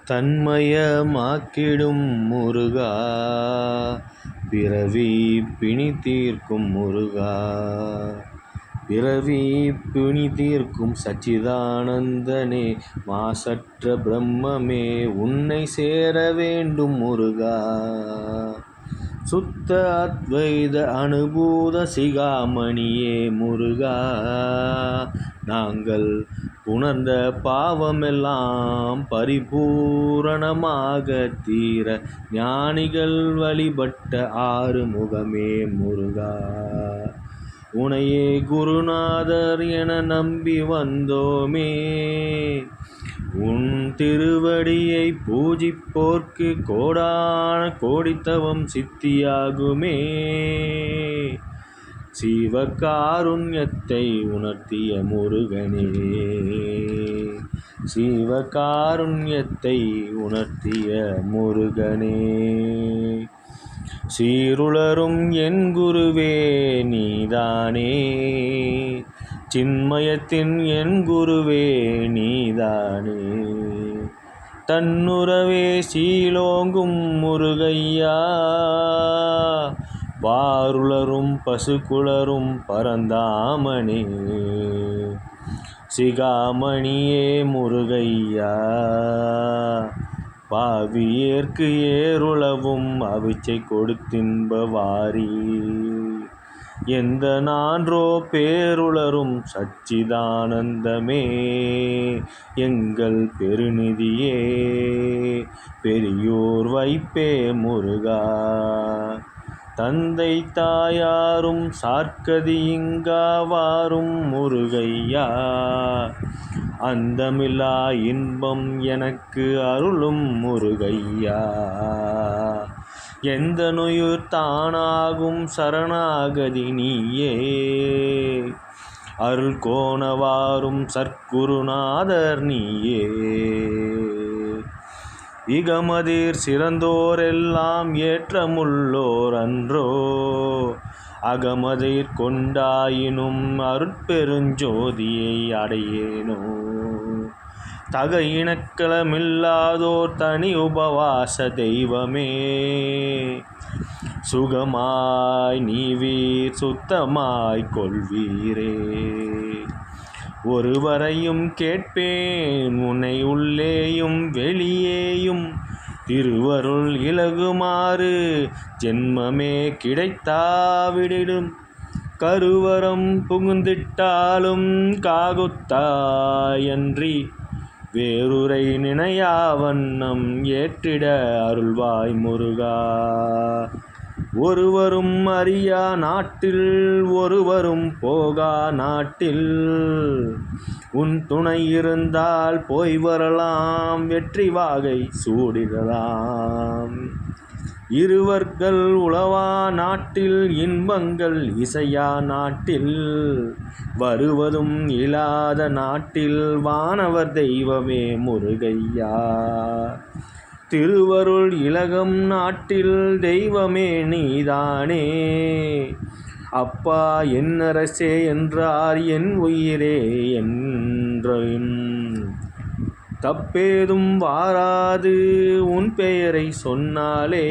தன்மயமாக்கிடும் முருகா, பிறவி பிணி தீர்க்கும் முருகா, பிறவி பிணி தீர்க்கும் சச்சிதானந்தனே, மாசற்ற பிரம்மமே, உன்னை சேர வேண்டும் முருகா. சுத்த அத்வைத அனுபூத சிகாமணியே முருகா, நாங்கள் உணர்ந்த பாவமெல்லாம் பரிபூரணமாக தீர ஞானிகள் வழிபட்ட ஆறுமுகமே முருகா. உனையே குருநாதர் என நம்பி வந்தோமே, உன் திருவடியை பூஜிப்போர்க்கு கோடான கோடித்தவம் சித்தியாகுமே. சிவகாருண்யத்தை உணர்த்திய முருகனே, சிவகாருண்யத்தை உணர்த்திய முருகனே, சீருளரும் என் குருவே நீதானே, சின்மயத்தின் என் குருவே நீதானே, தன்னுறவே சீலோங்கும் முருகையா, வாருளரும் பசுக்குளரும் பரந்தாமனே, சிகாமணியே முருகையா, பாவியேற்கு ஏருளவும் அவிச்சை கொடுத்தின்பவாரி, எந்த நான்றோ பேருளரும் சச்சிதானந்தமே, எங்கள் பெருநிதியே, பெரியோர் வைப்பே முருகா. தந்தை தாயாரும் சார்க்கதி இங்காவாரும் முருகையா, அந்தமில்லா இன்பம் எனக்கு அருளும் முருகையா, எந்த நுயிர் தானாகும் சரணாகதி நீயே, அருள் கோணவாரும் சற்குருநாதர் நீயே. இகமதிர் சிறந்தோர் எல்லாம் ஏற்றமுள்ளோர் அன்றோ, அகமதிர் கொண்டாயினும் அருட்பெருஞ்சோதியை அடையேனோ, தக இனக்களமில்லாதோர் தனி உபவாச தெய்வமே, சுகமாய் நீவீர் சுத்தமாய் கொள்வீரே. ஒருவரையும் கேட்பேன் உன்னை உள்ளேயும் வெளியேயும், திருவருள் இலகுமாறு ஜென்மமே கிடைத்தாவிடிடும், கருவரம் புகுந்திட்டாலும் காகுத்தாயன்றி வேறுரை நினையா வண்ணம் ஏற்றிட அருள்வாய் முருகா. ஒருவரும் அறியா நாட்டில் ஒருவரும் போகா நாட்டில், உன் துணை இருந்தால் போய் வரலாம், வெற்றி வாகை சூடிடலாம். இருவர்கள் உளவா நாட்டில் இன்பங்கள் இசையா நாட்டில், வருவதும் இல்லாத நாட்டில் வானவர் தெய்வமே முருகையா. திருவருள் இலகம் நாட்டில் தெய்வமே நீதானே, அப்பா என்னரசே என்றார் என் உயிரே என்றும், தப்பேதும் வாராது உன் பெயரை சொன்னாலே,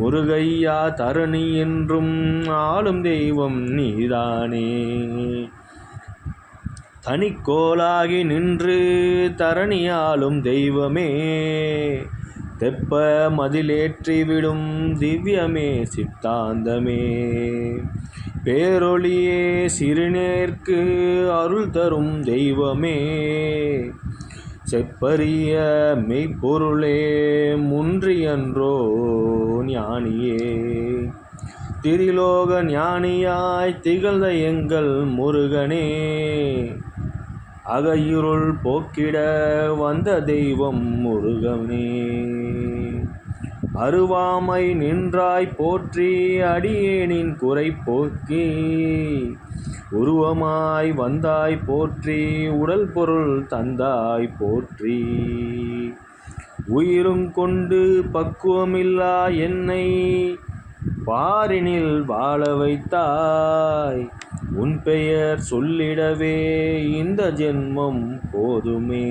முருகையா தரணி என்றும் ஆளும் தெய்வம் நீதானே. தனிக்கோலாகி நின்று தரணியாலும் தெய்வமே, தெப்ப மதிலேற்றிவிடும் திவ்யமே சித்தாந்தமே, பேரொளியே சிறுநேர்க்கு அருள் தரும் தெய்வமே, செப்பரிய மெய்ப்பொருளே முன்றியன்றோ ஞானியே. திரிலோக ஞானியாய் திகழ்ந்த எங்கள் முருகனே, அகையிருள் போக்கிட வந்த தெய்வம் முருகனே. அருவாமை நின்றாய் போற்றி அடியேனின் குறை போக்கி, உருவமாய் வந்தாய் போற்றி உடல் பொருள் தந்தாய் போற்றி, உயிரும் கொண்டு பக்குவமில்லா என்னை பாரினில் வாழ வைத்தாய், உன் பெயர் சொல்லிடவே இந்த ஜென்மம் போதுமே.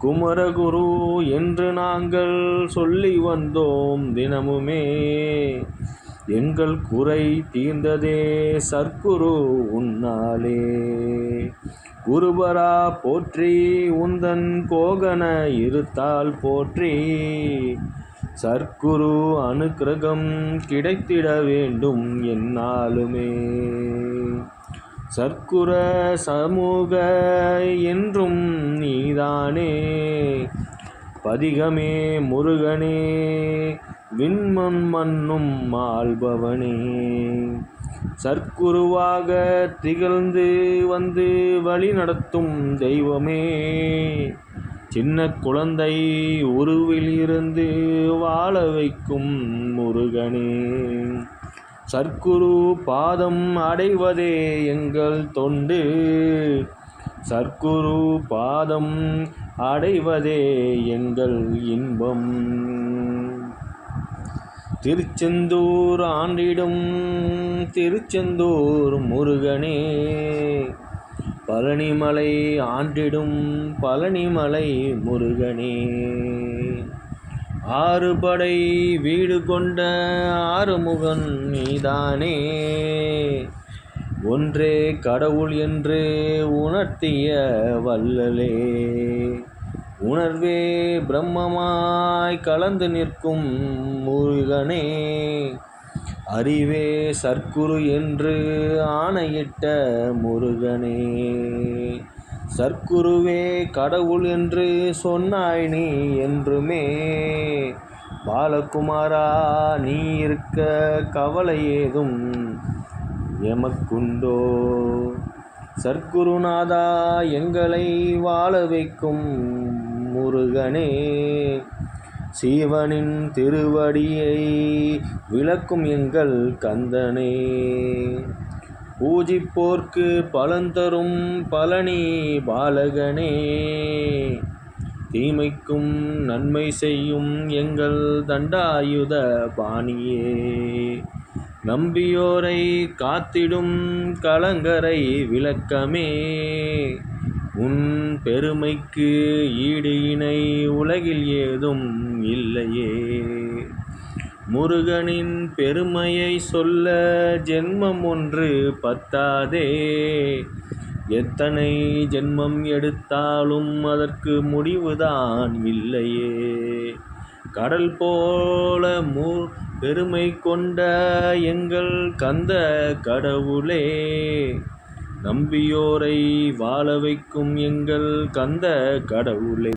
குமரகுரு என்று நாங்கள் சொல்லி வந்தோம் தினமுமே. எங்கள் குறை தீர்ந்ததே சற்குரு உன்னாலே. குருபரா போற்றி உந்தன் கோகன இருத்தால் போற்றி. சற்குரு அனுக்கிரகம் கிடைத்திட வேண்டும் என்னாலுமே. சற்குர சமூக என்றும் நீதானே. பதிகமே முருகனே விண்மண் மண்ணும் ஆள்பவனே. சற்குருவாக திகழ்ந்து வந்து வழி நடத்தும் தெய்வமே. சின்ன குழந்தை உருவில் இருந்து வாழ வைக்கும் முருகனே. சற்குரு பாதம் அடைவதே எங்கள் தொண்டு. சற்குரு பாதம் அடைவதே எங்கள் இன்பம். திருச்செந்தூர் ஆண்டிடும் திருச்செந்தூர் முருகனே. பழனிமலை ஆண்டிடும் பழனிமலை முருகனே. ஆறுபடை வீடு கொண்ட ஆறுமுகன் நீதானே. ஒன்றே கடவுள் என்று உணர்த்திய வள்ளலே. உணர்வே பிரம்மமாய் கலந்து நிற்கும் முருகனே. அறிவே சற்குரு என்று ஆணையிட்ட முருகனே. சற்குருவே கடவுள் என்று சொன்னாய் நீ என்றுமே. பாலகுமாரா நீ இருக்க கவலை ஏதும் எமக்குண்டோ. சற்குருநாதா எங்களை வாழ வைக்கும் முருகனே. சிவனின் திருவடியை விளக்கும் எங்கள் கந்தனே. பூஜிப்போர்க்கு பலந்தரும் பழனி பாலகனே. தீமைக்கும் நன்மை செய்யும் எங்கள் தண்டாயுத பாணியே. நம்பியோரை காத்திடும் கலங்கரை விளக்கமே. உன் பெருமைக்கு ஈடு இணை உலகில் ஏதும் இல்லையே. முருகனின் பெருமையை சொல்ல ஜென்மம் ஒன்று பத்தாதே. எத்தனை ஜென்மம் எடுத்தாலும் அதற்கு முடிவுதான் இல்லையே. கடல் போல பெருமை கொண்ட எங்கள் கந்த கடவுளே. நம்பியோரை வாழ வைக்கும் எங்கள் கந்த கடவுளே.